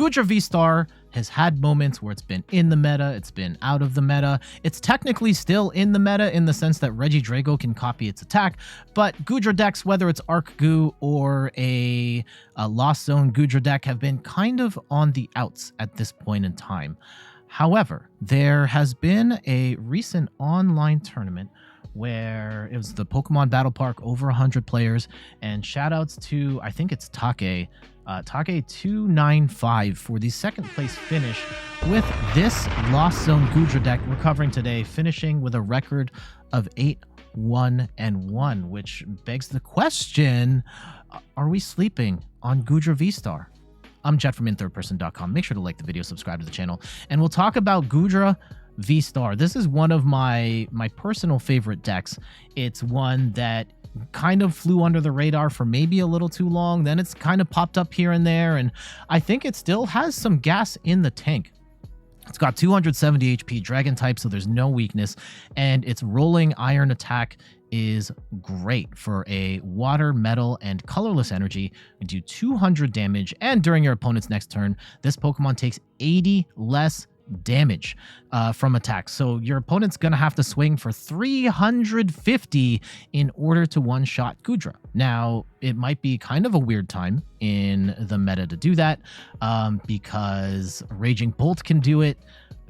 Goodra VSTAR has had moments where it's been in the meta, it's been out of the meta. It's technically still in the meta in the sense that Regidrago can copy its attack, but Goodra decks, whether it's Arc Goo or a Lost Zone Goodra deck, have been kind of on the outs at this point in time. However, there has been a recent online tournament where it was the Pokemon Battle Park, over 100 players, and shoutouts to, I think it's Take 295 for the second place finish with this Lost Zone Goodra deck, recovering today, finishing with a record of 8-1-1, which begs the question, are we sleeping on Goodra VSTAR? I'm Jet from inthirdperson.com. Make sure to like the video, subscribe to the channel, and we'll talk about Goodra VSTAR. This is one of my personal favorite decks. It's one that kind of flew under the radar for maybe a little too long. Then it's kind of popped up here and there, and I think it still has some gas in the tank. It's got 270 HP Dragon type, so there's no weakness, and its rolling iron attack is great for a water, metal, and colorless energy. You do 200 damage, and during your opponent's next turn, this Pokemon takes 80 less damage from attacks. So your opponent's gonna have to swing for 350 in order to one-shot Goodra. Now, it might be kind of a weird time in the meta to do that, because Raging Bolt can do it,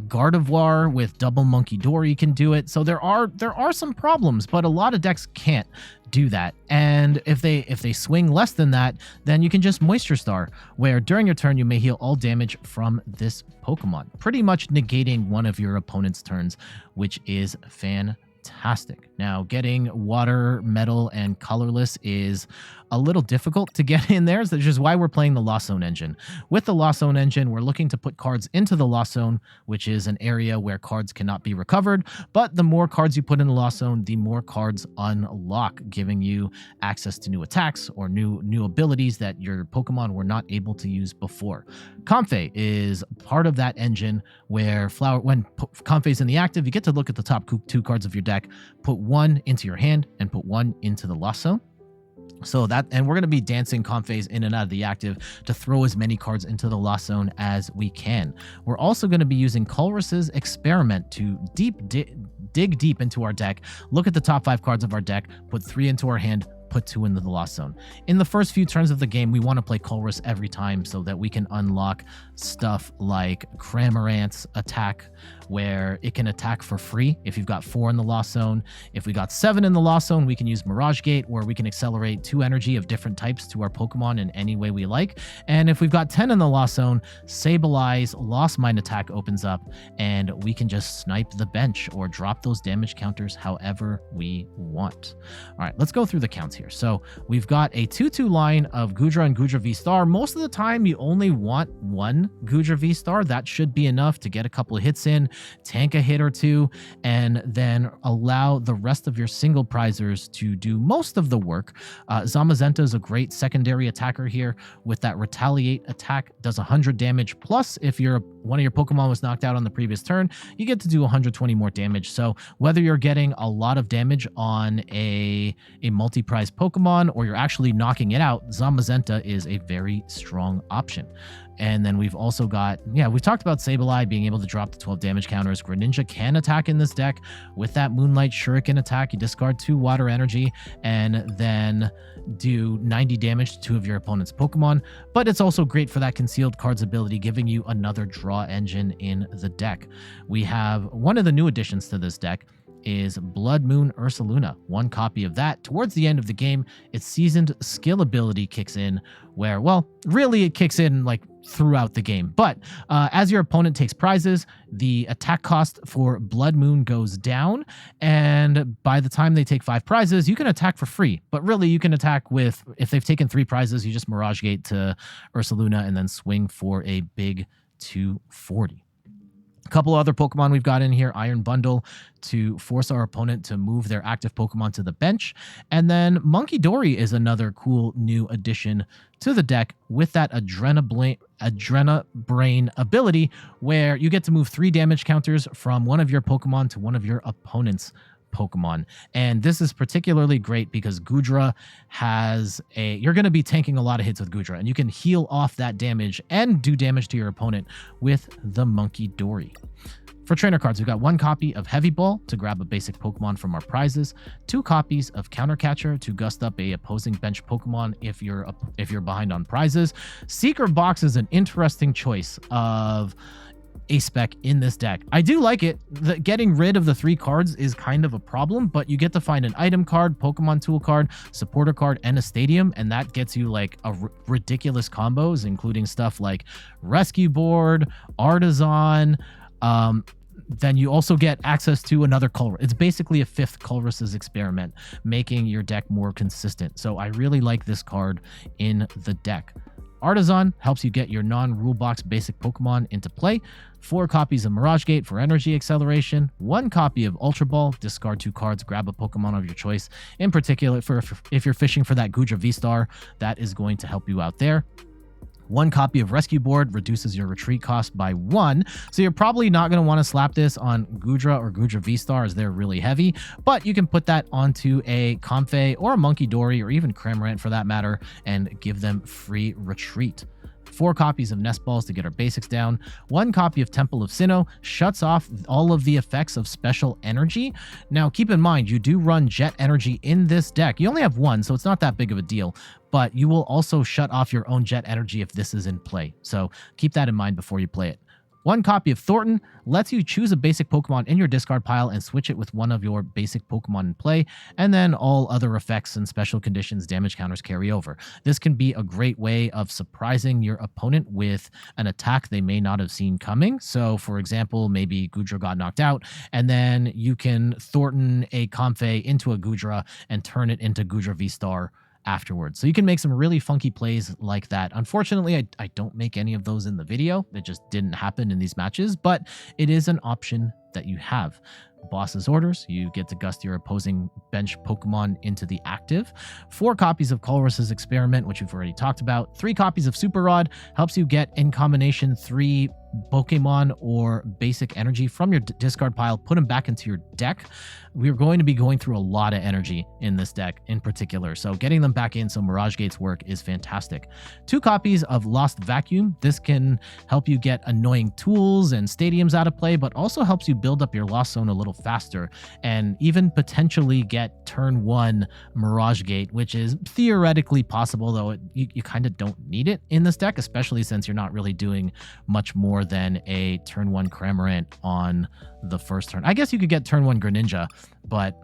Gardevoir with double Munkidori can do it. So there are some problems, but a lot of decks can't do that. And if they swing less than that, then you can just Moisture Star, where during your turn you may heal all damage from this Pokemon, pretty much negating one of your opponent's turns, which is fantastic. Now, getting water, metal, and colorless is a little difficult to get in there, which is why we're playing the Lost Zone engine. With the Lost Zone engine, we're looking to put cards into the Lost Zone, which is an area where cards cannot be recovered, but the more cards you put in the Lost Zone, the more cards unlock, giving you access to new attacks or new abilities that your Pokemon were not able to use before. Comfey is part of that engine where when Comfey's in the active, you get to look at the top 2 cards of your deck, put one into your hand, and put one into the Lost Zone. So that, and we're going to be dancing Comfeys in and out of the active to throw as many cards into the Lost Zone as we can. We're also going to be using Colress's Experiment to dig deep into our deck, look at the top 5 cards of our deck, put 3 into our hand, put 2 into the Lost Zone. In the first few turns of the game, we want to play Colress every time so that we can unlock stuff like Cramorant's attack, where it can attack for free if you've got 4 in the Lost Zone. If we got 7 in the Lost Zone, we can use Mirage Gate, where we can accelerate 2 energy of different types to our Pokemon in any way we like. And if we've got 10 in the Lost Zone, Sableye's Lost Mine attack opens up, and we can just snipe the bench or drop those damage counters however we want. All right, let's go through the counts here. So we've got a 2-2 line of Goodra and Goodra VSTAR. Most of the time, you only want one Goodra VSTAR. That should be enough to get a couple of hits in, tank a hit or 2, and then allow the rest of your single prizers to do most of the work. Zamazenta is a great secondary attacker here with that Retaliate attack, does 100 damage, plus if one of your Pokemon was knocked out on the previous turn, you get to do 120 more damage. So whether you're getting a lot of damage on a multi-prize Pokemon or you're actually knocking it out, Zamazenta is a very strong option. And then we've also got, we've talked about Sableye being able to drop the 12 damage counters. Greninja can attack in this deck with that Moonlight Shuriken attack. You discard 2 water energy and then do 90 damage to 2 of your opponent's Pokemon. But it's also great for that Concealed Cards ability, giving you another draw engine in the deck. We have one of the new additions to this deck is Bloodmoon Ursaluna. 1 copy of that. Towards the end of the game, its seasoned skill ability kicks in, where, well, really it kicks in like throughout the game. But as your opponent takes prizes, the attack cost for Bloodmoon goes down, and by the time they take 5 prizes, you can attack for free. But really, you can attack with, if they've taken 3 prizes, you just Mirage Gate to Ursaluna and then swing for a big 240. A couple other Pokemon we've got in here, Iron Bundle to force our opponent to move their active Pokemon to the bench. And then Munkidori is another cool new addition to the deck with that Adrena Brain ability, where you get to move 3 damage counters from one of your Pokemon to one of your opponent's Pokemon. And this is particularly great because Goodra has you're going to be tanking a lot of hits with Goodra, and you can heal off that damage and do damage to your opponent with the Munkidori. For trainer cards, we've got 1 copy of Heavy Ball to grab a basic Pokemon from our prizes, 2 copies of Counter Catcher to gust up a opposing bench Pokemon if you're behind on prizes. Secret Box is an interesting choice of a spec in this deck. I do like it. Getting rid of the 3 cards is kind of a problem, but you get to find an item card, Pokemon tool card, supporter card, and a stadium, and that gets you like ridiculous combos, including stuff like Rescue Board, Artazon. Then you also get access to another Colress. It's basically a 5th Colress's experiment, making your deck more consistent. So I really like this card in the deck. Artazon helps you get your non-rule box basic Pokemon into play. 4 copies of Mirage Gate for energy acceleration. 1 copy of Ultra Ball. Discard 2 cards, grab a Pokemon of your choice. In particular, if you're fishing for that Goodra VSTAR, that is going to help you out there. 1 copy of Rescue Board reduces your retreat cost by 1. So you're probably not going to want to slap this on Goodra or Goodra VSTAR as they're really heavy, but you can put that onto a Comfey or a Munkidori or even Cramorant for that matter and give them free retreat. 4 copies of Nest Balls to get our basics down. 1 copy of Temple of Sinnoh shuts off all of the effects of special energy. Now, keep in mind, you do run jet energy in this deck. You only have 1, so it's not that big of a deal, but you will also shut off your own jet energy if this is in play. So keep that in mind before you play it. 1 copy of Thorton lets you choose a basic Pokemon in your discard pile and switch it with one of your basic Pokemon in play, and then all other effects and special conditions damage counters carry over. This can be a great way of surprising your opponent with an attack they may not have seen coming. So, for example, maybe Goodra got knocked out, and then you can Thorton a Comfey into a Goodra and turn it into Goodra VSTAR afterwards. So you can make some really funky plays like that. Unfortunately, I don't make any of those in the video. It just didn't happen in these matches, but it is an option that you have. Boss's Orders, you get to gust your opposing bench Pokemon into the active. 4 copies of Colress's Experiment, which we've already talked about. 3 copies of Super Rod helps you get in combination 3 Pokemon or basic energy from your discard pile, put them back into your deck. We're going to be going through a lot of energy in this deck in particular, so getting them back in so Mirage Gate's work is fantastic. 2 copies of Lost Vacuum. This can help you get annoying tools and stadiums out of play, but also helps you build up your Lost Zone a little faster and even potentially get turn 1 Mirage Gate, which is theoretically possible, though you kind of don't need it in this deck, especially since you're not really doing much more than a turn 1 Cramorant on the first turn. I guess you could get turn 1 Greninja, but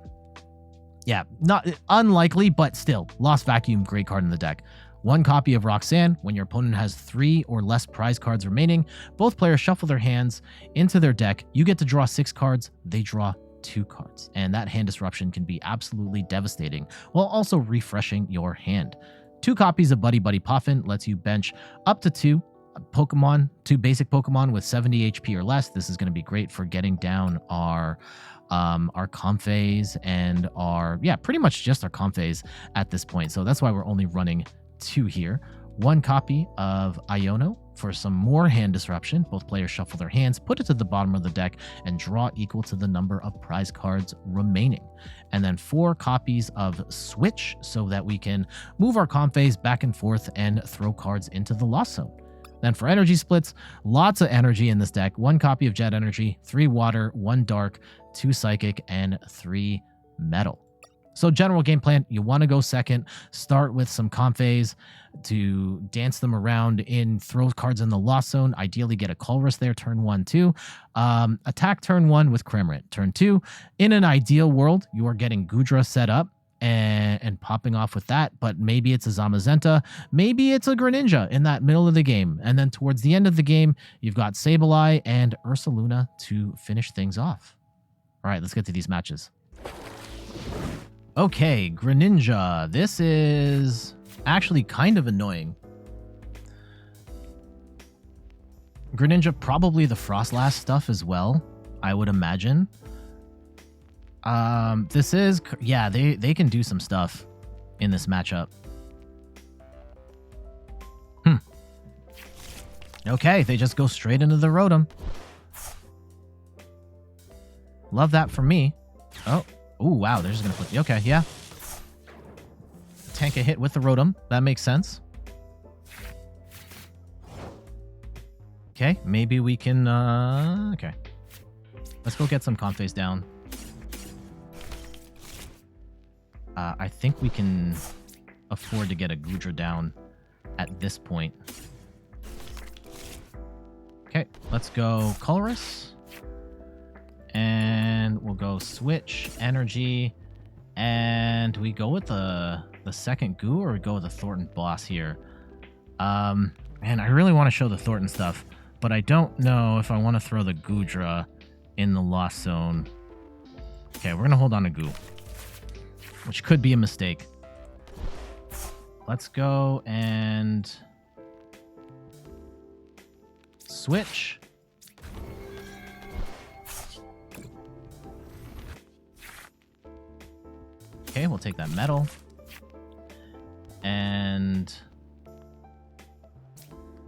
yeah, not unlikely, but still, Lost Vacuum, great card in the deck. 1 copy of Roxanne. When your opponent has 3 or less prize cards remaining, both players shuffle their hands into their deck. You get to draw 6 cards, they draw 2 cards, and that hand disruption can be absolutely devastating while also refreshing your hand. 2 copies of Buddy-Buddy Poffin lets you bench up to 2 basic Pokemon with 70 HP or less. This is going to be great for getting down our Comfeys and pretty much just our Comfeys at this point. So that's why we're only running 2 here. 1 copy of Iono for some more hand disruption. Both players shuffle their hands, put it to the bottom of the deck, and draw equal to the number of prize cards remaining. And then 4 copies of Switch so that we can move our Comfeys back and forth and throw cards into the Lost Zone. Then for energy splits, lots of energy in this deck. 1 copy of Jet Energy, 3 Water, 1 Dark, 2 Psychic, and 3 Metal. So general game plan, you want to go second, start with some Comfeys to dance them around throw cards in the Lost Zone, ideally get a Colress there, turn 1, 2. Attack turn 1 with Cramorant. Turn 2, in an ideal world, you are getting Goodra set up and popping off with that, but maybe it's a Zamazenta, maybe it's a Greninja in that middle of the game, and then towards the end of the game, you've got Sableye and Ursaluna to finish things off. All right, let's get to these matches. Okay, Greninja. This is actually kind of annoying. Greninja, probably the Frostlass stuff as well, I would imagine. This is, yeah, they can do some stuff in this matchup. Okay, they just go straight into the Rotom. Love that for me. Oh, Oh, wow. They're just going to put... Okay, yeah. Tank a hit with the Rotom. That makes sense. Okay, maybe we can... Okay. Let's go get some Comfeys down. I think we can afford to get a Goodra down at this point. Okay, let's go Colress. And we'll go Switch, Energy, and we go with the second Goo, or we go with the Thorton boss here. Man, I really want to show the Thorton stuff, but I don't know if I want to throw the Goodra in the Lost Zone. Okay, we're going to hold on to Goo, which could be a mistake. Let's go and switch. Okay, we'll take that metal. And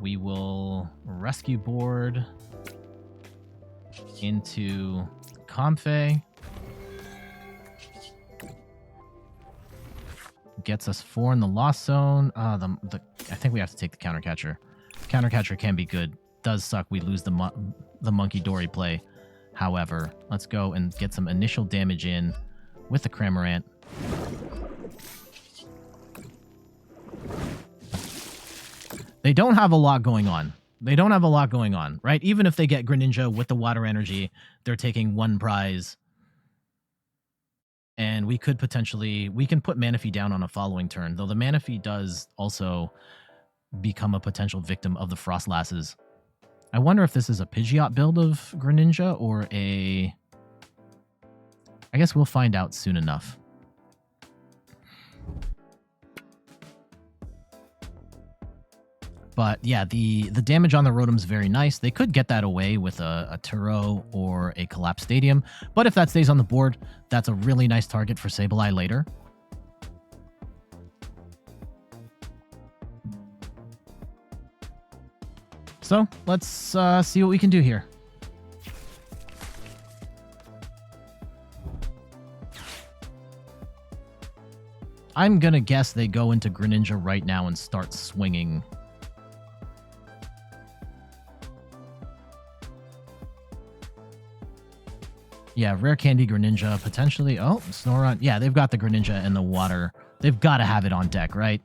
we will Rescue Board into Comfey. Gets us 4 in the Lost Zone. I think we have to take the Counter Catcher. Counter Catcher can be good. Does suck. We lose the Munkidori play. However, let's go and get some initial damage in with the Cramorant. They don't have a lot going on. They don't have a lot going on, right? Even if they get Greninja with the Water Energy, they're taking 1 prize. And we could potentially... We can put Manaphy down on a following turn, though the Manaphy does also become a potential victim of the Frostlasses. I wonder if this is a Pidgeot build of Greninja or a... I guess we'll find out soon enough. But yeah, the damage on the Rotom's very nice. They could get that away with a Turo or a Collapse Stadium. But if that stays on the board, that's a really nice target for Sableye later. So let's see what we can do here. I'm going to guess they go into Greninja right now and start swinging. Yeah, Rare Candy Greninja, potentially. Oh, Snorunt. Yeah, they've got the Greninja and the water. They've got to have it on deck, right?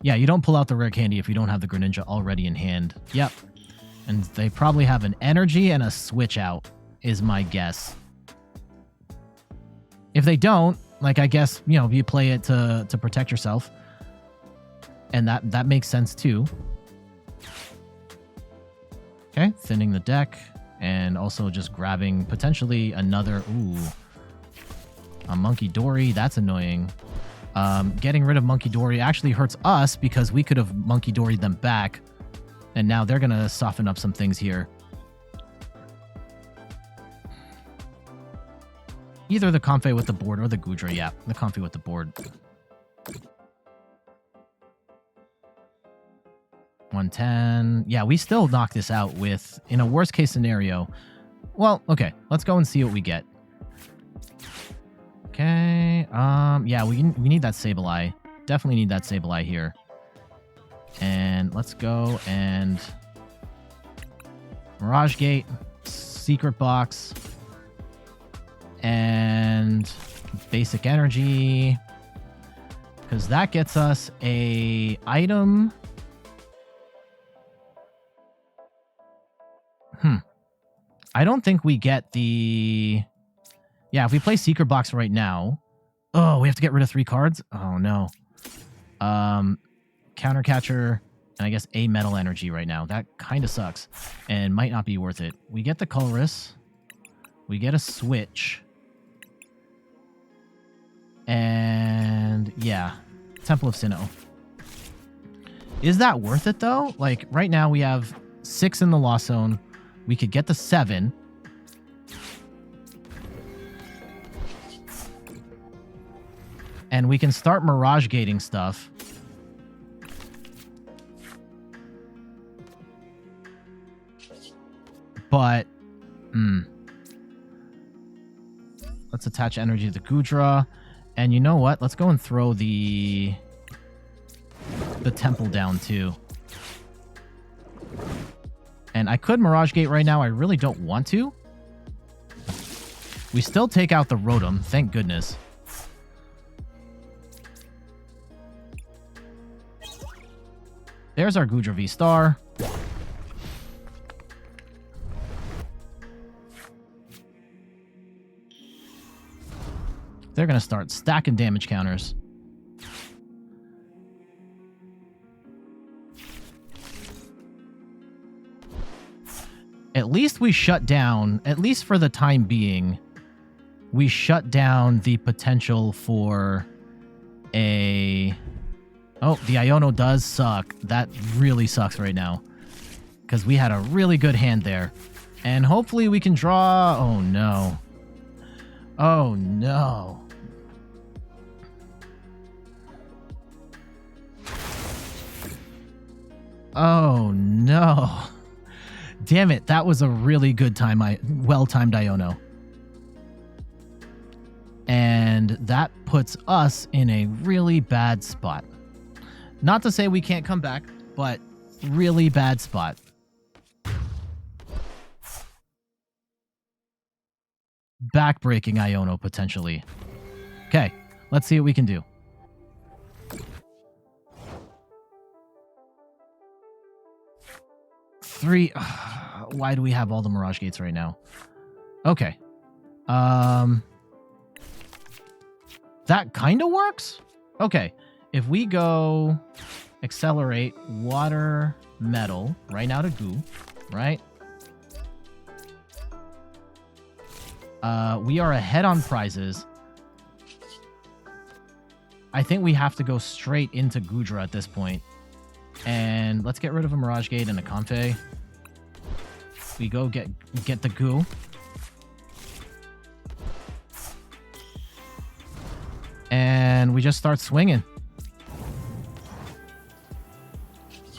Yeah, you don't pull out the Rare Candy if you don't have the Greninja already in hand. Yep. And they probably have an Energy and a Switch out, is my guess. If they don't, like, I guess, you know, you play it to protect yourself. And that makes sense, too. Okay, thinning the deck. And also just grabbing potentially another... Ooh. A Munkidori. That's annoying. Getting rid of Munkidori actually hurts us because we could have Munkidori'd them back. And now they're going to soften up some things here. Either the Comfey with the board or the Goodra. Yeah, the Comfey with the board. 110. Yeah, we still knock this out with, in a worst case scenario. Well, okay, let's go and see what we get. Okay, yeah, we need that Sableye. Definitely need that Sableye here. And let's go and Mirage Gate, Secret Box, and Basic Energy, because that gets us a item. I don't think we get the... Yeah, if we play Secret Box right now... Oh, we have to get rid of 3 cards? Oh, no. Counter Catcher, and I guess a Metal Energy right now. That kind of sucks, and might not be worth it. We get the Colress. We get a Switch. And, yeah. Temple of Sinnoh. Is that worth it, though? Like, right now we have 6 in the Lost Zone. We could get the 7. And we can start Mirage Gating stuff. But, Let's attach energy to the Goodra. And you know what? Let's go and throw the Temple down too. And I could Mirage Gate right now. I really don't want to. We still take out the Rotom. Thank goodness. There's our Goodra VSTAR. They're going to start stacking damage counters. At least we shut down, at least for the time being, we shut down the potential for a... Oh, the Iono does suck. That really sucks right now. Because we had a really good hand there. And hopefully we can draw... Oh, no. Oh, no. Oh, no. Damn it, that was a really good time. Well-timed Iono. And that puts us in a really bad spot. Not to say we can't come back, but really bad spot. Backbreaking Iono, potentially. Okay, let's see what we can do. Three. Why do we have all the Mirage Gates right now? Okay. That kind of works? Okay. If we go accelerate water metal right now to goo, right? We are ahead on prizes. I think we have to go straight into Goodra at this point. And let's get rid of a Mirage Gate and a Comfey. We go get the goo. And we just start swinging.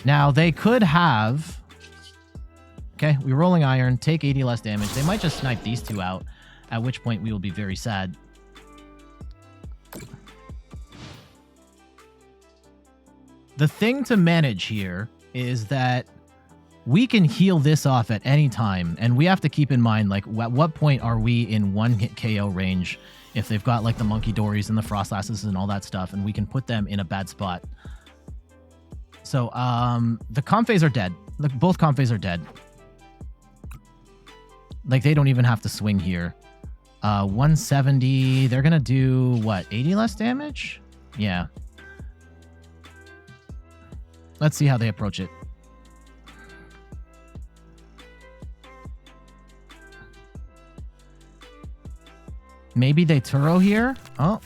Now, they could have... Okay, we rolling iron, take 80 less damage. They might just snipe these two out, at which point we will be very sad. The thing to manage here is that we can heal this off at any time, and we have to keep in mind, like, at what point are we in one-hit KO range if they've got, like, the Munkidoris and the Frostlasses and all that stuff, and we can put them in a bad spot. So, the Comfeys are dead. Like, both Comfeys are dead. Like, they don't even have to swing here. 170, they're gonna do, what, 80 less damage? Yeah. Let's see how they approach it. Maybe they Turo here? Oh,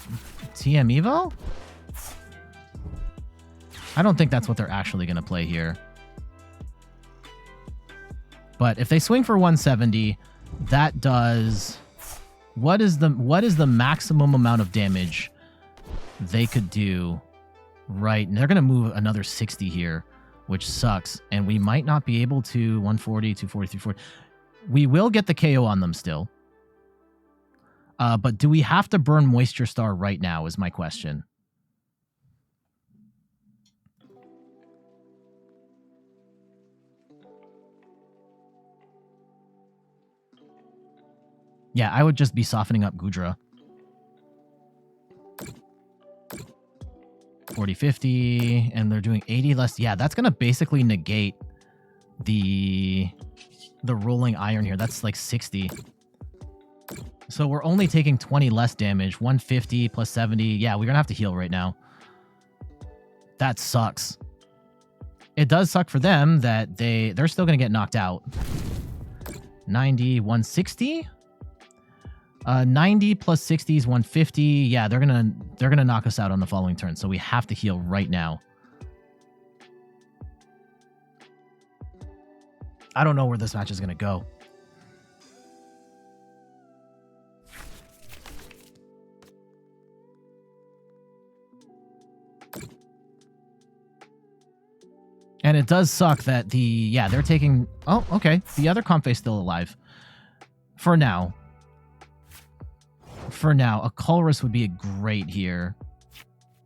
TM Evo? I don't think that's what they're actually going to play here. But if they swing for 170, that does... What is the maximum amount of damage they could do? Right, and they're going to move another 60 here, which sucks. And we might not be able to 140, 240, 340. We will get the KO on them still. But do we have to burn Moisture Star right now is my question. Yeah, I would just be softening up Goodra. 40, 50, and they're doing 80 less. Yeah, that's going to basically negate the rolling iron here. That's like 60. So we're only taking 20 less damage. 150 plus 70. Yeah, we're going to have to heal right now. That sucks. It does suck for them that they're still going to get knocked out. 90, 160? 90 plus 60 is 150. Yeah, they're gonna knock us out on the following turn, so we have to heal right now. I don't know where this match is gonna go. And it does suck that they're taking... Oh, okay. The other Comfey's still alive. For now. for now. A Colress would be great here.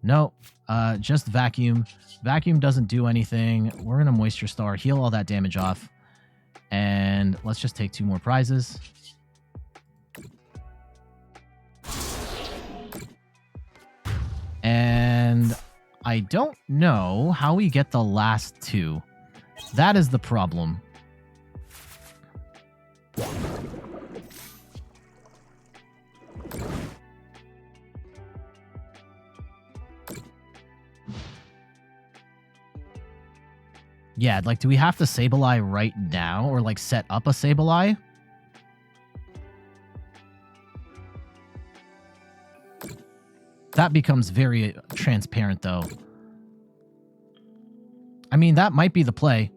No, just Vacuum. Vacuum doesn't do anything. We're going to Moisture Star, heal all that damage off. And let's just take 2 more prizes. And I don't know how we get the last 2. That is the problem. Yeah, like, do we have to Sableye right now? Or, like, set up a Sableye? That becomes very transparent, though. I mean, that might be the play.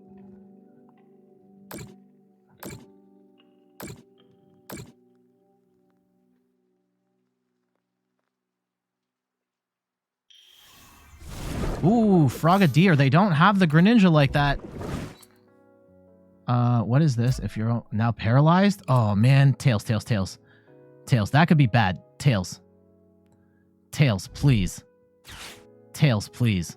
Ooh, Frogadier. They don't have the Greninja like that. What is this? If you're now paralyzed? Oh, man. Tails, Tails, Tails. Tails. That could be bad. Tails. Tails, please. Tails, please.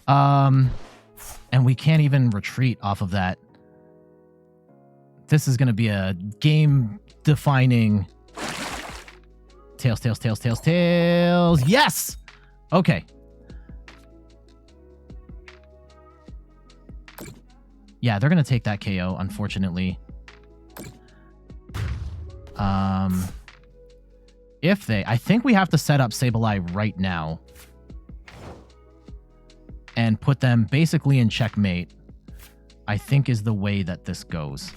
And we can't even retreat off of that. This is going to be a game-defining... Tails, Tails, Tails, Tails, Tails. Yes! Okay. Yeah, they're going to take that KO, unfortunately. If they... I think we have to set up Sableye right now. And put them basically in checkmate. I think is the way that this goes.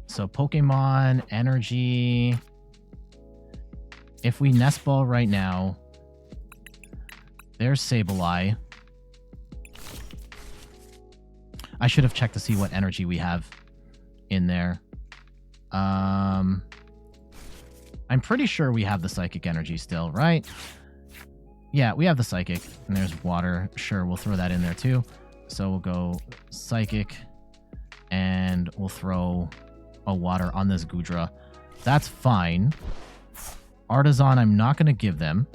So Pokemon, Energy... If we Nest Ball right now, there's Sableye. I should have checked to see what energy we have in there. I'm pretty sure we have the Psychic energy still, right? Yeah, we have the Psychic. And there's Water. Sure, we'll throw that in there too. So we'll go Psychic. And we'll throw a Water on this Goodra. That's fine. Artazon, I'm not going to give them.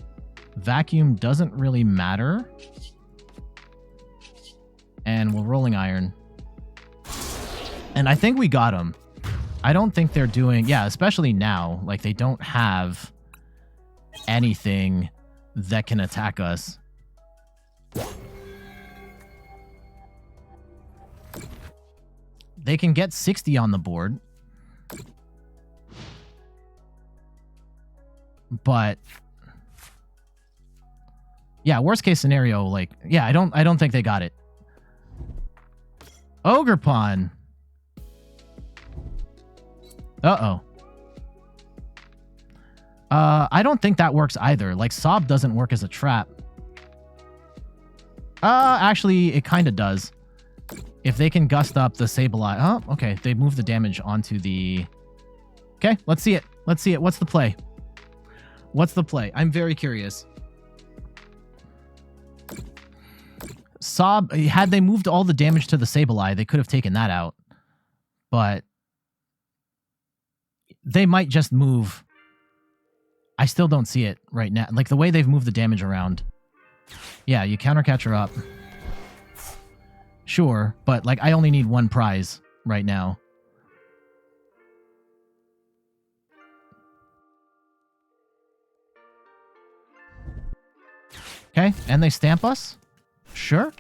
Vacuum doesn't really matter. And we'll Rolling Iron. And I think we got them. I don't think they're doing... Yeah, especially now. Like, they don't have anything that can attack us. They can get 60 on the board. But yeah, worst case scenario, like, yeah, I don't think they got it. Ogerpon. Uh-oh. I don't think that works either. Like, Sob doesn't work as a trap. Actually, it kind of does. If they can gust up the Sableye. Oh, okay. They move the damage onto the... Okay, let's see it. Let's see it. What's the play? What's the play? I'm very curious. Sob, had they moved all the damage to the Sableye, they could have taken that out. But they might just move. I still don't see it right now. Like, the way they've moved the damage around. Yeah, you counter catch her up. Sure, but, like, I only need 1 prize right now. Okay, and they stamp us? Sure.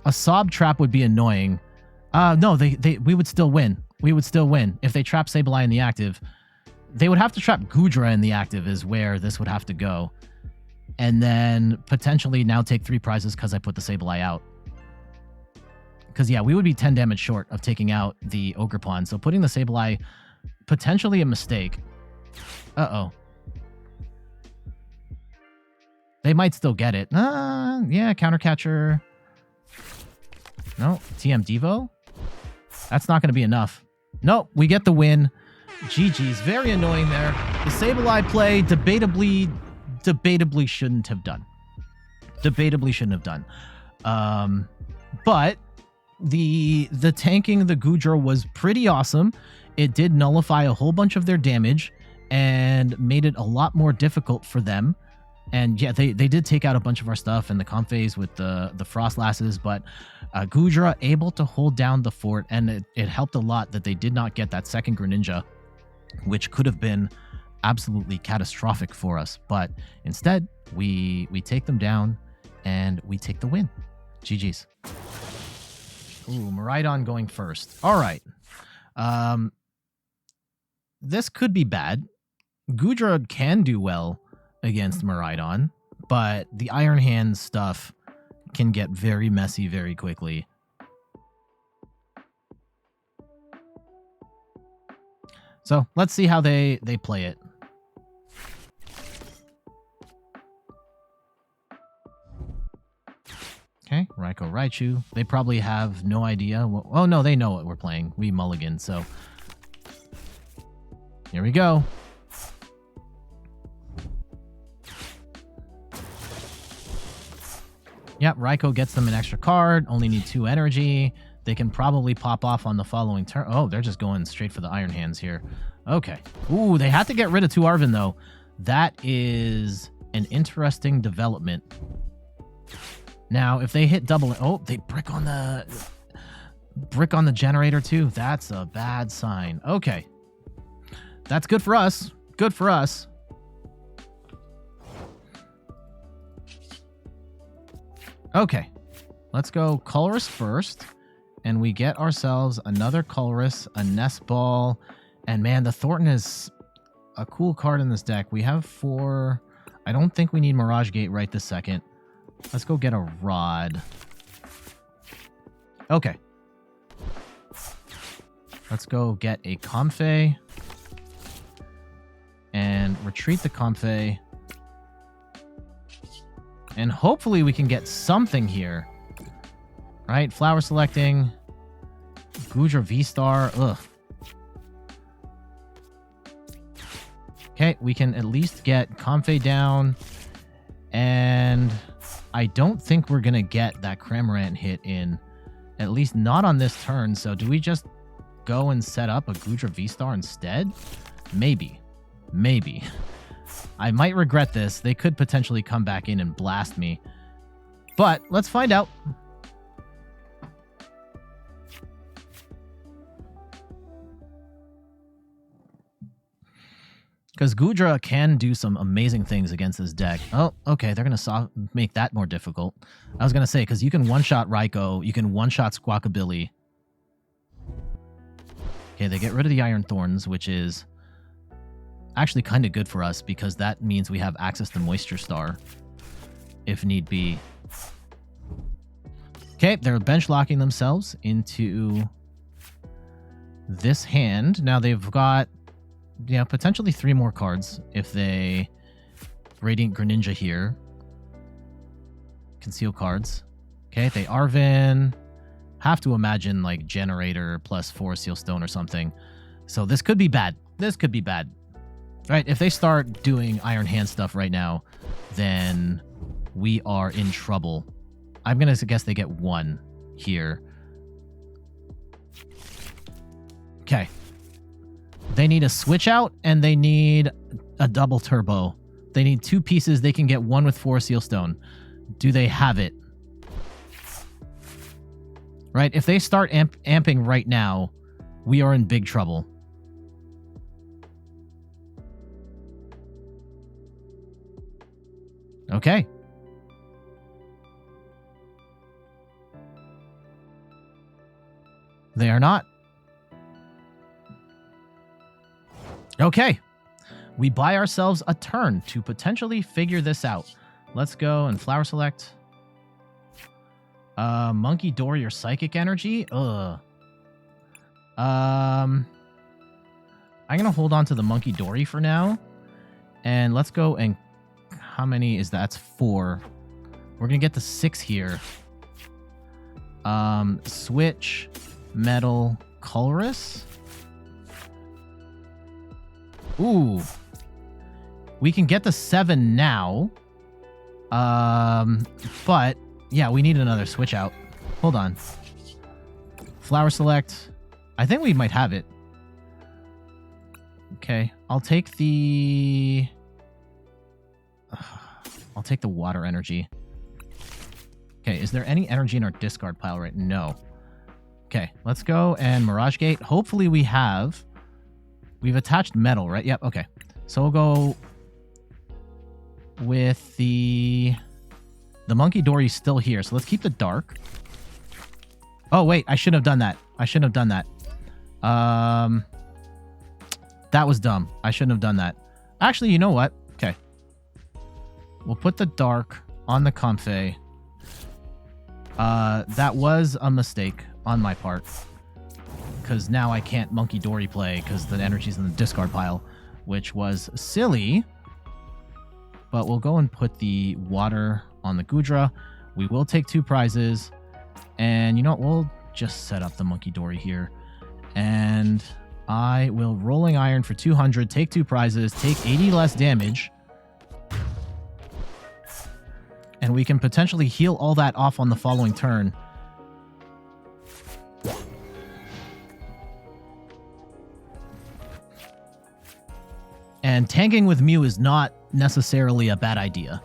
A Sob trap would be annoying. No, we would still win. We would still win. If they trap Sableye in the active, they would have to trap Goodra in the active is where this would have to go. And then potentially now take 3 prizes because I put the Sableye out. Because, yeah, we would be 10 damage short of taking out the Ogerpon. So putting the Sableye, potentially a mistake. Uh-oh. They might still get it. Yeah, counter catcher. No, TM Devo. That's not going to be enough. Nope, we get the win. GG's. Very annoying there. The Sableye play, debatably debatably shouldn't have done. Debatably shouldn't have done. But the tanking the Goodra was pretty awesome. It did nullify a whole bunch of their damage and made it a lot more difficult for them. And yeah, they did take out a bunch of our stuff and the Comfeys with the Frost Lasses, but Goodra able to hold down the fort, and it helped a lot that they did not get that second Greninja, which could have been absolutely catastrophic for us. But instead, we take them down and we take the win. GG's. Ooh, Miraidon going first. All right. This could be bad. Goodra can do well against Miraidon, but the Iron Hand stuff can get very messy very quickly. So let's see how they play it. Okay, Raikou, Raichu. They probably have no idea. Oh no, they know what we're playing. We mulligan, so here we go. Yep, Raikou gets them an extra card. Only need 2 energy. They can probably pop off on the following turn. Oh, they're just going straight for the Iron Hands here. Okay. Ooh, they had to get rid of 2 Arven, though. That is an interesting development. Now, if they hit double... Oh, they brick on the generator, too. That's a bad sign. Okay. That's good for us. Good for us. Okay. Let's go Colress first. And we get ourselves another Colress, a Nest Ball. And man, the Thorton is a cool card in this deck. We have 4... I don't think we need Mirage Gate right this second. Let's go get a Rod. Okay. Let's go get a Comfey. And retreat the Comfey. And hopefully we can get something here. Right? Flower selecting. Goodra VSTAR. Ugh. Okay, we can at least get Comfey down. And I don't think we're going to get that Cramorant hit in. At least not on this turn. So do we just go and set up a Goodra VSTAR instead? Maybe. Maybe. I might regret this. They could potentially come back in and blast me. But let's find out. Because Goodra can do some amazing things against this deck. Oh, okay. They're going to make that more difficult. I was going to say, because you can one-shot Raikou. You can one-shot Squawkabilly. Okay, they get rid of the Iron Thorns, which is actually kind of good for us, because that means we have access to Moisture Star, if need be. Okay, they're bench locking themselves into this hand. Now they've got... yeah, potentially 3 more cards if they Radiant Greninja here. Conceal cards. Okay, they Arven. Have to imagine like Generator plus 4 Seal Stone or something. So this could be bad. This could be bad. Right, if they start doing Iron Hand stuff right now, then we are in trouble. I'm going to guess they get 1 here. Okay. They need a switch out, and they need a double turbo. They need 2 pieces. They can get 1 with 4 Seal Stone. Do they have it? Right? If they start amping right now, we are in big trouble. Okay. They are not. Okay. We buy ourselves a turn to potentially figure this out. Let's go and flower select. Munkidori or Psychic Energy? Ugh. I'm going to hold on to the Munkidori for now. And let's go and... how many is that? That's 4. We're going to get the 6 here. Switch, Metal, Colress. Ooh. We can get the 7 now. But yeah, we need another switch out. Hold on. Flower select. I think we might have it. Okay, I'll take the water energy. Okay, is there any energy in our discard pile right now? No. Okay, let's go and Mirage Gate. Hopefully we've attached metal, right? Yep, okay. So we'll go with the Munkidori still here. So let's keep the dark. Oh, wait, I shouldn't have done that. That was dumb. I shouldn't have done that. Actually, you know what? Okay. We'll put the dark on the Comfey. That was a mistake on my part. Because now I can't Munkidori play because the energy's in the discard pile, which was silly. But we'll go and put the water on the Goodra. We will take 2 prizes. And you know what? We'll just set up the Munkidori here. And I will Rolling Iron for 200, take 2 prizes, take 80 less damage. And we can potentially heal all that off on the following turn. And tanking with Mew is not necessarily a bad idea.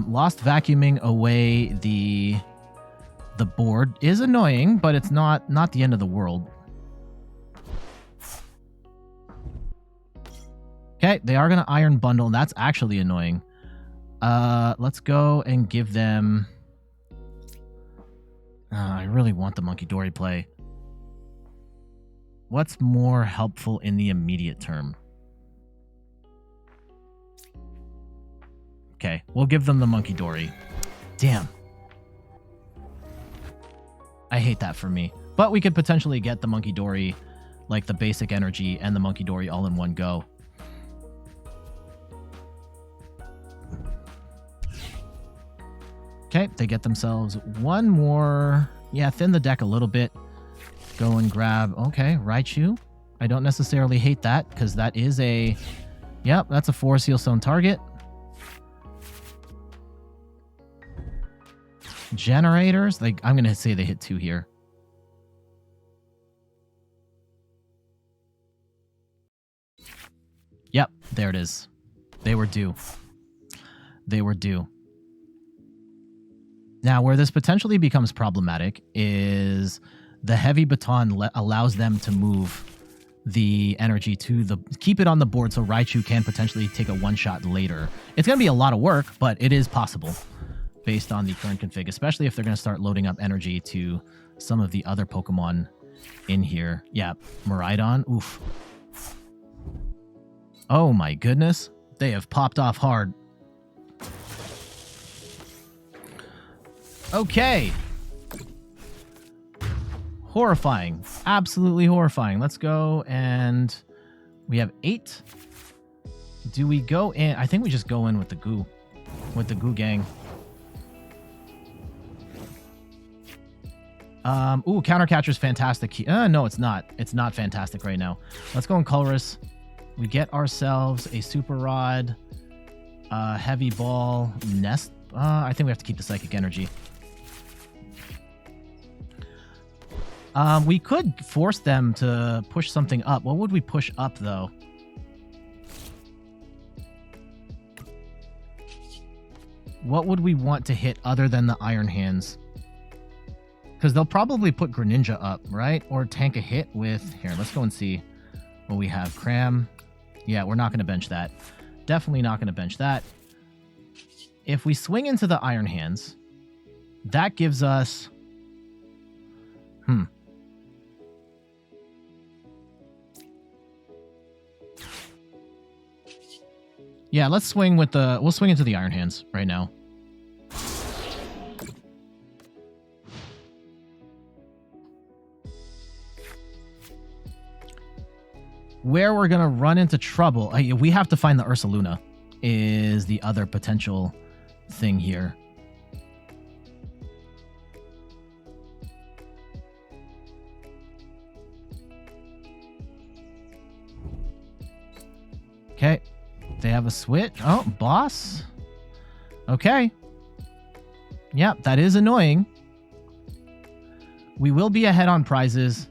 Lost Vacuuming away the board is annoying, but it's not the end of the world. Okay, they are going to Iron Bundle, and that's actually annoying. Let's go and give them... I really want the Munkidori play. What's more helpful in the immediate term? Okay, we'll give them the Munkidori. Damn. I hate that for me. But we could potentially get the Munkidori, like the basic energy and the Munkidori all in one go. Okay, they get themselves one more. Yeah, thin the deck a little bit. Go and grab, okay, Raichu. I don't necessarily hate that, because that is a... Yep, that's a 4 Seal Stone target. Generators, like, I'm going to say they hit 2 here. Yep, there it is. They were due. They were due. Now, where this potentially becomes problematic is the heavy baton allows them to move the energy to the... Keep it on the board so Raichu can potentially take a one-shot later. It's going to be a lot of work, but it is possible based on the current config, especially if they're going to start loading up energy to some of the other Pokemon in here. Yeah, Miraidon, oof. Oh my goodness. They have popped off hard. Okay. Horrifying. Absolutely horrifying. Let's go and we have 8. Do we go in? I think we just go in with the goo. With the goo gang. Ooh, Counter Catcher's fantastic. No, it's not. It's not fantastic right now. Let's go in Colress. We get ourselves a Super Rod, Heavy Ball, Nest. I think we have to keep the Psychic Energy. We could force them to push something up. What would we push up, though? What would we want to hit other than the Iron Hands? Because they'll probably put Greninja up, right? Or tank a hit with... Here, let's go and see what we have. Cram. Yeah, we're not going to bench that. Definitely not going to bench that. If we swing into the Iron Hands, that gives us... Yeah, let's swing with the... We'll swing into the Iron Hands right now. Where we're going to run into trouble... we have to find the Ursaluna is the other potential thing here. Okay. They have a switch. Oh, boss. Okay. Yep, that is annoying. We will be ahead on prizes.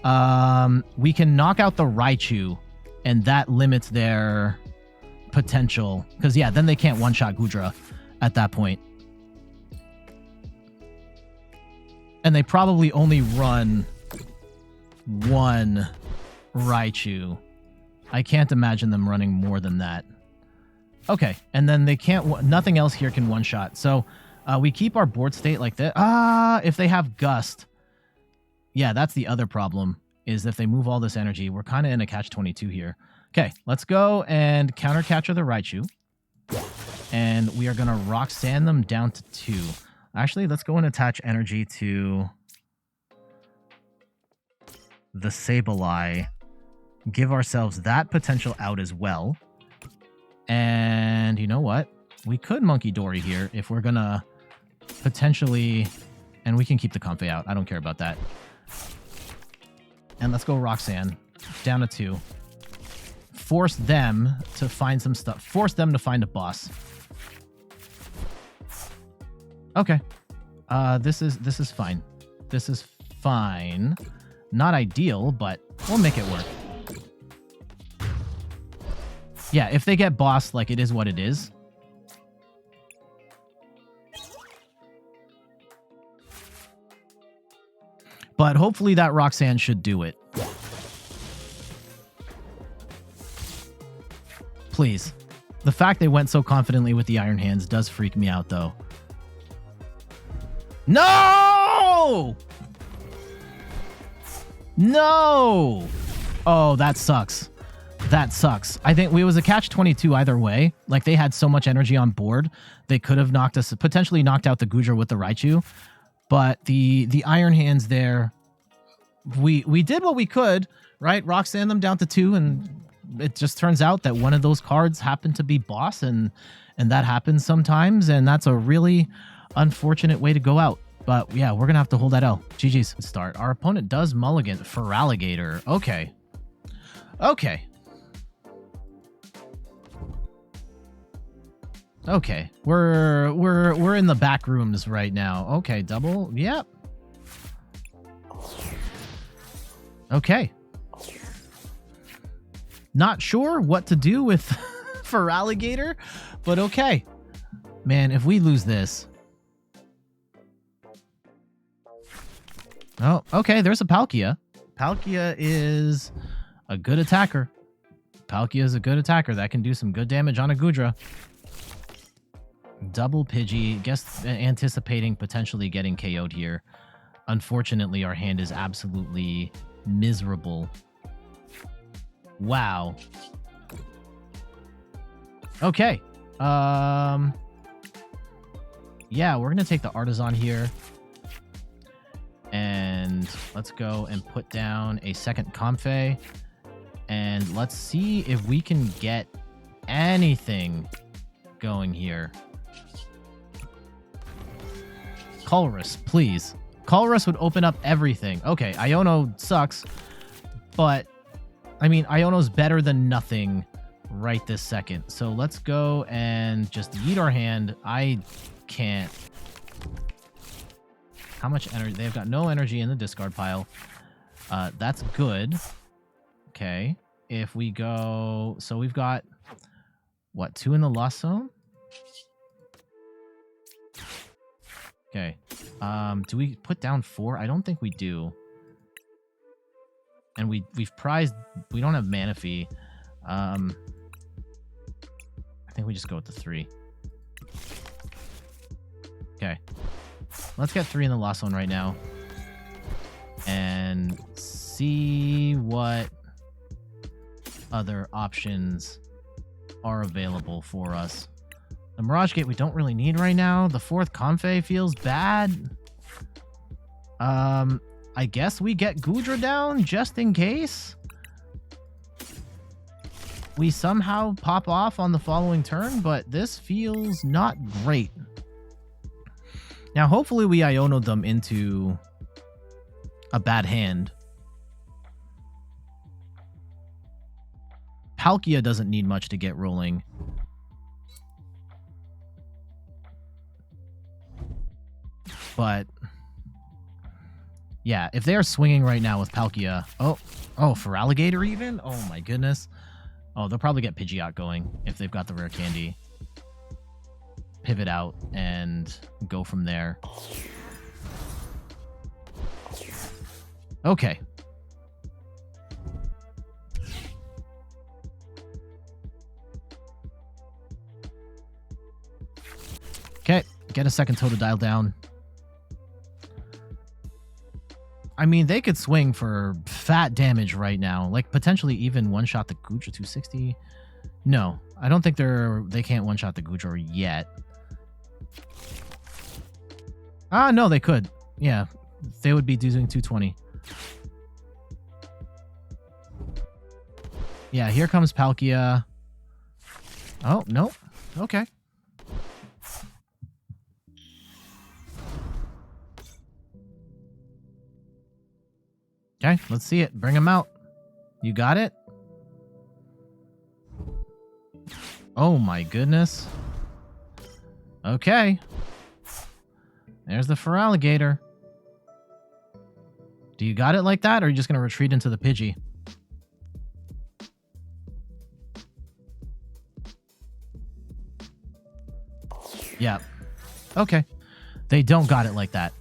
We can knock out the Raichu, and that limits their potential. Because, yeah, then they can't one-shot Goodra at that point. And they probably only run one Raichu. I can't imagine them running more than that. Okay, and then they can't... Nothing else here can one-shot. So we keep our board state like this. If they have Gust. Yeah, that's the other problem, is if they move all this energy. We're kind of in a catch-22 here. Okay, let's go and counter-catcher the Raichu. And we are going to Roxanne them down to 2. Actually, let's go and attach energy to the Sableye. Give ourselves that potential out as well. And you know what? We could Munkidori here if we're going to potentially... And we can keep the Comfey out. I don't care about that. And let's go Roxanne. Down to 2. Force them to find some stuff. Force them to find a boss. Okay. This is fine. This is fine. Not ideal, but we'll make it work. Yeah, if they get boss, like, it is what it is. But hopefully that Roxanne should do it. Please. The fact they went so confidently with the Iron Hands does freak me out, though. No! No! Oh, that sucks. That sucks. I think it was a catch-22 either way. Like, they had so much energy on board, they could have potentially knocked out the Goodra with the Raichu. But the Iron Hands there, we did what we could, right? Roxanne them down to 2, and it just turns out that one of those cards happened to be boss, and that happens sometimes, and that's a really unfortunate way to go out. But yeah, we're gonna have to hold that L. GG's. Start. Our opponent does mulligan for Alligator. Okay. Okay. Okay. We're in the back rooms right now. Okay, double. Yep. Okay. Not sure what to do with for Alligator, but okay. Man, if we lose this. Oh, okay, there's a Palkia. Palkia is a good attacker. Palkia is a good attacker. That can do some good damage on a Goodra. Double Pidgey. Guess anticipating potentially getting KO'd here. Unfortunately, our hand is absolutely miserable. Wow. Okay. Yeah, we're going to take the Artazon here. And let's go and put down a second Comfey. And let's see if we can get anything going here. Colress, please. Colress would open up everything. Okay, Iono sucks. But, I mean, Iono's better than nothing right this second. So let's go and just yeet our hand. I can't. How much energy? They've got no energy in the discard pile. That's good. Okay. If we go... So we've got... What? 2 in the Lost Zone? Okay. Do we put down 4? I don't think we do. And we've prized... We don't have Manaphy. I think we just go with the 3. Okay. Let's get 3 in the Lost Zone right now. And see what other options are available for us. The Mirage Gate we don't really need right now. The 4th Comfey feels bad. I guess we get Goodra down just in case. We somehow pop off on the following turn, but this feels not great. Now, hopefully we Iono them into a bad hand. Palkia doesn't need much to get rolling. But yeah, if they are swinging right now with Palkia, oh, for Alligator even? Oh my goodness. Oh, they'll probably get Pidgeot going if they've got the rare candy. Pivot out and go from there. Okay. Okay, get a second Totodile down. I mean, they could swing for fat damage right now. Like, potentially even one-shot the Goodra 260. No, I don't think they can't one-shot the Goodra yet. Ah, no, they could. Yeah, they would be doing 220. Yeah, here comes Palkia. Oh, nope. Okay. Okay, let's see it. Bring him out. You got it? Oh my goodness. Okay. There's the Feraligatr. Do you got it like that, or are you just going to retreat into the Pidgey? Yeah. Okay. They don't got it like that.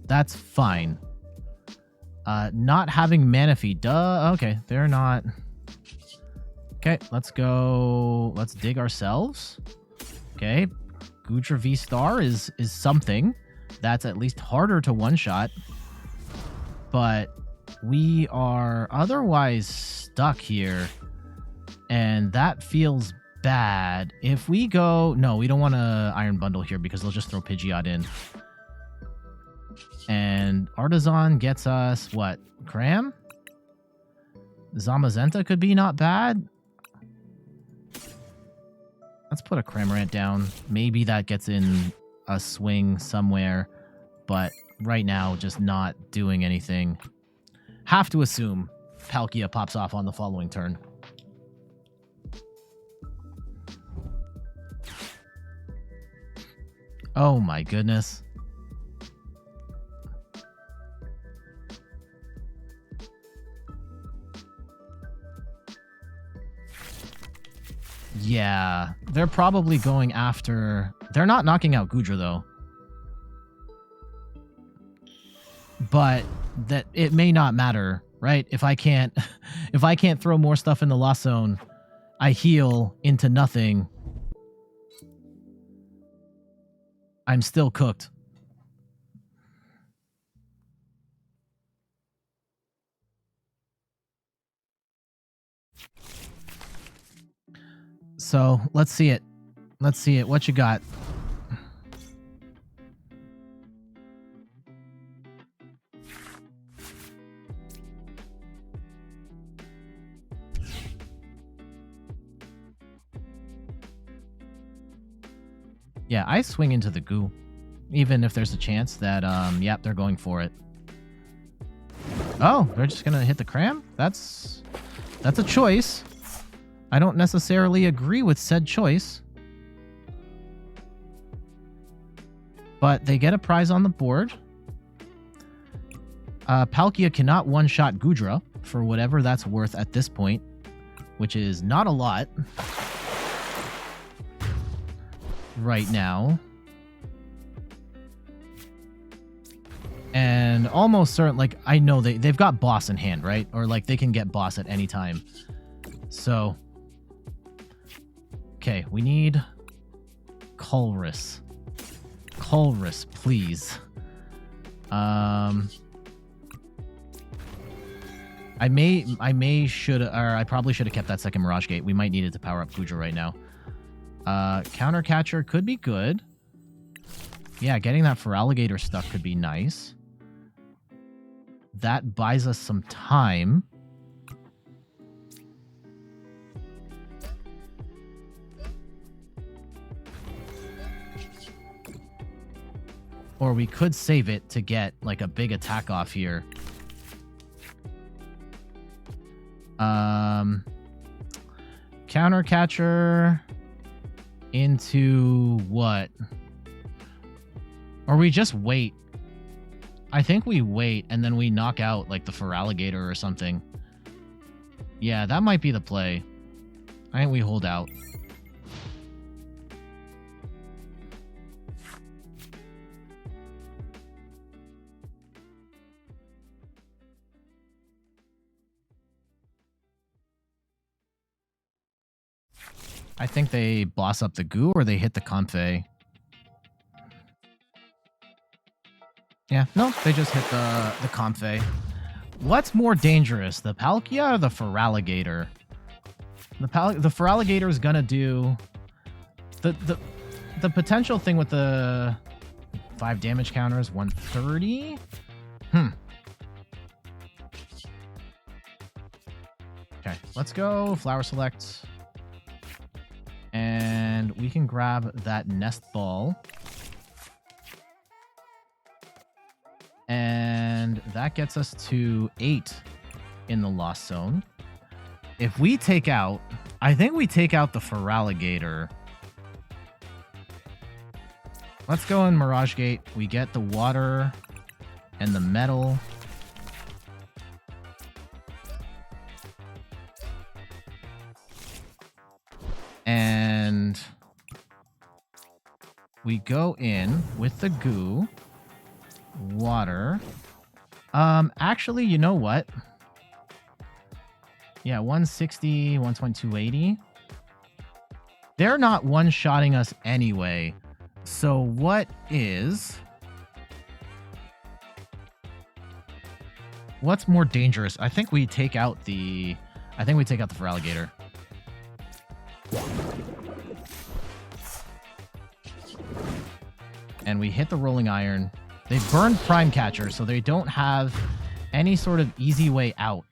That's fine. Not having Manaphy. Duh. Okay, they're not. Okay, let's go. Let's dig ourselves. Okay. Goodra VSTAR is something that's at least harder to one-shot. But we are otherwise stuck here. And that feels bad. If we go... No, we don't want to Iron Bundle here because they'll just throw Pidgeot in. And Artazon gets us, what? Cram? Zamazenta could be not bad. Let's put a Cramorant down. Maybe that gets in a swing somewhere. But right now, just not doing anything. Have to assume Palkia pops off on the following turn. Oh my goodness. Yeah, they're probably going after... They're not knocking out Goodra, though. But that it may not matter, right? If I can't throw more stuff in the Lost Zone, I heal into nothing. I'm still cooked. So, let's see it. Let's see it. What you got? Yeah, I swing into the goo. Even if there's a chance that, yep, they're going for it. Oh, they're just gonna hit the Cram? That's a choice. I don't necessarily agree with said choice. But they get a prize on the board. Palkia cannot one-shot Goodra for whatever that's worth at this point, which is not a lot right now. And almost certain, like, I know they've got boss in hand, right? Or, like, they can get boss at any time. So... Okay, we need Colress. Colress, please. I probably should have kept that second Mirage Gate. We might need it to power up Goodra right now. Counter Catcher could be good. Yeah, getting that Feraligatr stuff could be nice. That buys us some time. Or we could save it to get, like, a big attack off here. Counter catcher into what? Or we just wait. I think we wait and then we knock out like the Feraligatr or something. Yeah, that might be the play. I think we hold out. I think they boss up the goo or they hit the Comfey. Yeah, no, they just hit the Comfey. What's more dangerous, the Palkia or the Feraligatr? The Feraligatr is gonna do the potential thing with the 5 damage counters, 130. Okay, let's go Flower Select. And we can grab that Nest Ball. And that gets us to 8 in the Lost Zone. If we take out... I think we take out the Feraligatr. Let's go in Mirage Gate. We get the water and the metal. And we go in with the goo, water. Actually, you know what? Yeah, 160, 120, 280. They're not one-shotting us anyway. So what is... What's more dangerous? I think we take out the... Feraligatr. And we hit the Rolling Iron. They burned Prime Catcher, so they don't have any sort of easy way out.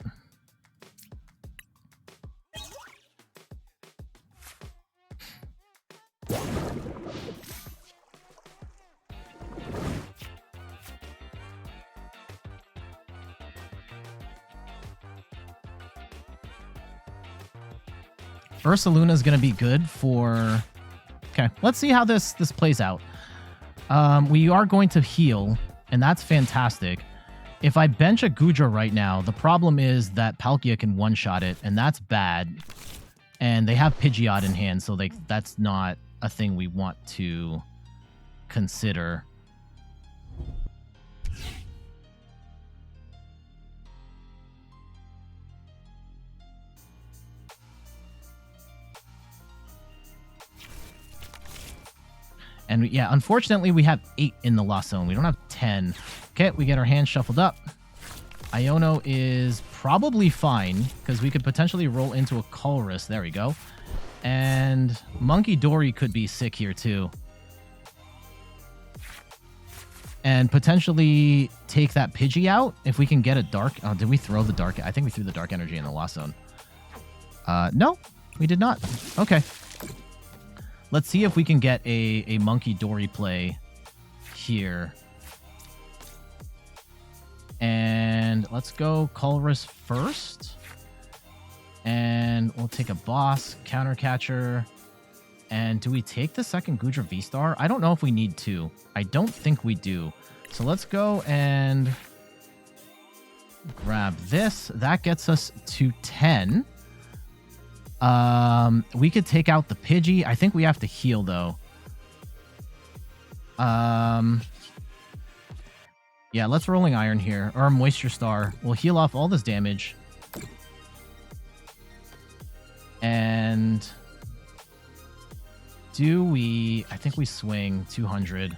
Ursaluna is going to be good for... Okay, let's see how this plays out. We are going to heal, and that's fantastic. If I bench a Goodra right now, the problem is that Palkia can one-shot it, and that's bad. And they have Pidgeot in hand, so that's not a thing we want to consider. And yeah, unfortunately, we have 8 in the Lost Zone. We don't have 10. Okay, we get our hands shuffled up. Iono is probably fine, because we could potentially roll into a Colress. There we go. And Munkidori could be sick here, too. And potentially take that Pidgey out if we can get a Dark... Oh, did we throw the Dark... I think we threw the Dark Energy in the Lost Zone. No, we did not. Okay. Let's see if we can get a Munkidori play here. And let's go Colress first. And we'll take a boss, counter catcher. And do we take the second Goodra VSTAR? I don't know if we need to. I don't think we do. So let's go and grab this. That gets us to 10. We could take out the Pidgey. I think we have to heal, though. Yeah, let's Rolling Iron here. Or Moisture Star. We'll heal off all this damage. And... do we... I think we swing 200.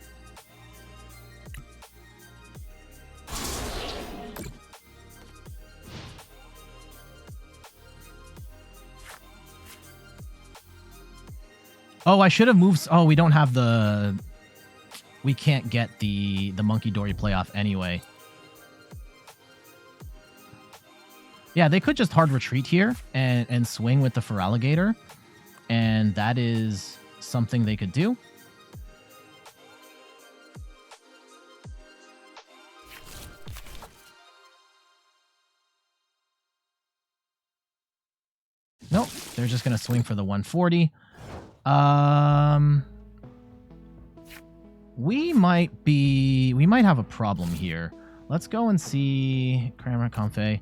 Oh, I should have moved... Oh, we don't have the... We can't get the Munkidori playoff anyway. Yeah, they could just hard retreat here and swing with the Feraligatr. And that is something they could do. Nope, they're just going to swing for the 140. We might have a problem here. Let's go and see Cramorant Comfey.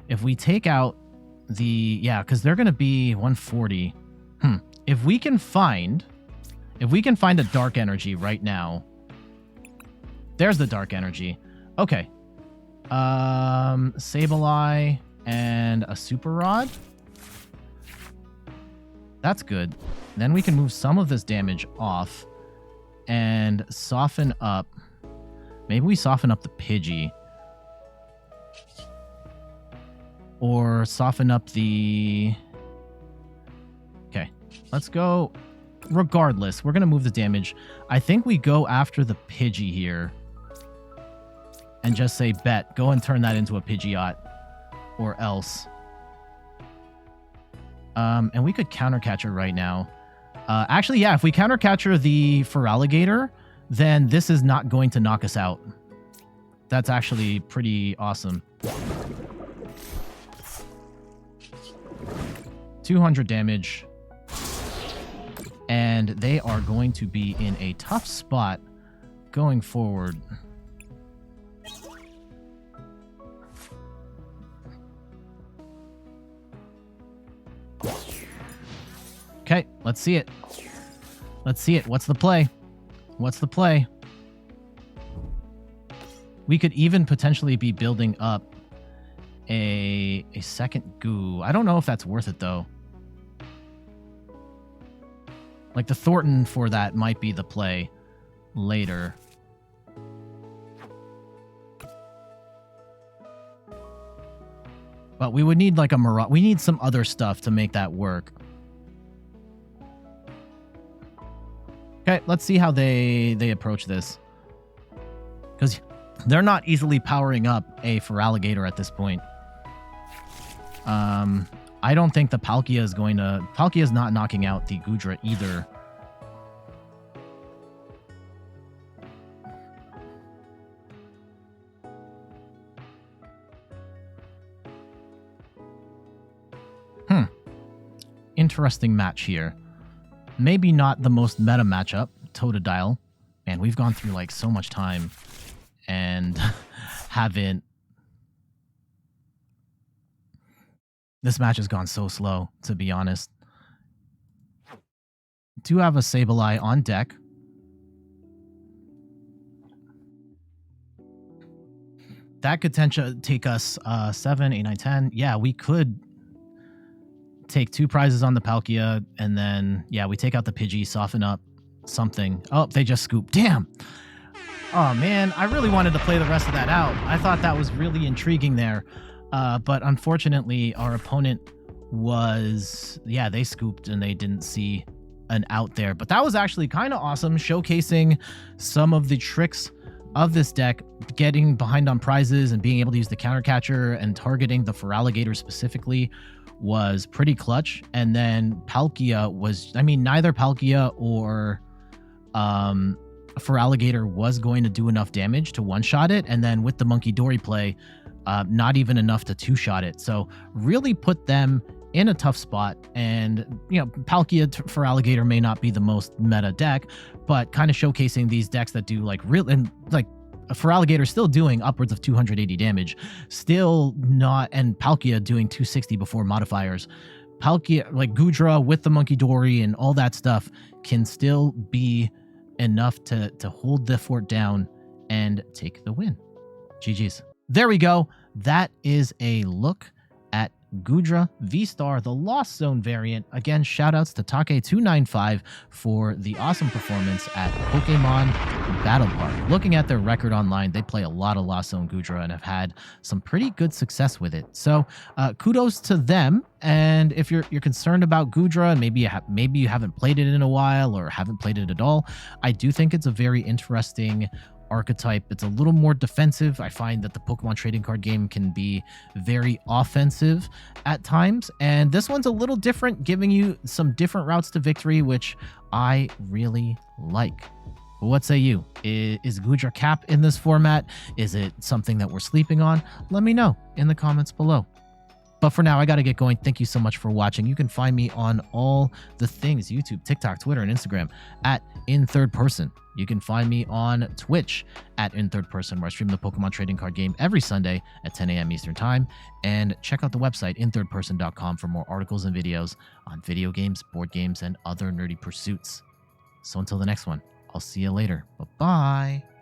If we take out the, yeah, because they're going to be 140. If we can find a Dark Energy right now. There's the Dark Energy. Okay. Sableye and a Super Rod. That's good. Then we can move some of this damage off and soften up. Maybe we soften up the Pidgey. Or soften up the... Okay, let's go. Regardless, we're going to move the damage. I think we go after the Pidgey here. And just say, bet, go and turn that into a Pidgeot. Or else. And we could Countercatcher right now. Actually, yeah, if we Countercatcher the Feraligatr, then this is not going to knock us out. That's actually pretty awesome. 200 damage. And they are going to be in a tough spot going forward. Okay, let's see it. Let's see it. What's the play? What's the play? We could even potentially be building up a second goo. I don't know if that's worth it, though. Like, the Thorton for that might be the play later. But we would need, like, a Mirage. We need some other stuff to make that work. Okay, let's see how they approach this. Because they're not easily powering up a Feraligatr at this point. I don't think the Palkia is going to... Palkia is not knocking out the Goodra either. Interesting match here. Maybe not the most meta matchup, Totodile. Man, we've gone through like so much time and haven't... This match has gone so slow, to be honest. Do have a Sableye on deck. That could take us 7, 8, 9, 10. Yeah, we could take 2 prizes on the Palkia, and then, yeah, we take out the Pidgey, soften up something. Oh, they just scooped. Damn! Oh, man, I really wanted to play the rest of that out. I thought that was really intriguing there. But unfortunately, our opponent was... Yeah, they scooped, and they didn't see an out there. But that was actually kind of awesome, showcasing some of the tricks of this deck, getting behind on prizes and being able to use the Countercatcher and targeting the Feraligatr specifically was pretty clutch. And then Palkia was, I mean, neither Palkia or Feraligatr was going to do enough damage to one-shot it. And then with the Munkidori play, not even enough to two-shot it. So really put them in a tough spot. And, you know, Palkia Feraligatr may not be the most meta deck, but kind of showcasing these decks that do like real, and like Feraligatr still doing upwards of 280 damage, still not, and Palkia doing 260 before modifiers. Palkia, like Goodra with the Munkidori and all that stuff, can still be enough to hold the fort down and take the win. GG's. There we go. That is a look at Goodra VSTAR, the Lost Zone variant. Again, shoutouts to Take295 for the awesome performance at Pokemon Battle Park. Looking at their record online, they play a lot of Lost Zone Goodra and have had some pretty good success with it. So kudos to them. And if you're concerned about Goodra and maybe you haven't played it in a while or haven't played it at all, I do think it's a very interesting archetype. It's a little more defensive. I find that the Pokemon trading card game can be very offensive at times, and this one's a little different, giving you some different routes to victory, which I really like. What say you? Is Goodra cap in this format? Is it something that we're sleeping on? Let me know in the comments below. But for now, I got to get going. Thank you so much for watching. You can find me on all the things, YouTube, TikTok, Twitter, and Instagram at In Third Person. You can find me on Twitch at In Third Person, where I stream the Pokemon trading card game every Sunday at 10 a.m. Eastern Time. And check out the website, inthirdperson.com, for more articles and videos on video games, board games, and other nerdy pursuits. So until the next one, I'll see you later. Bye-bye.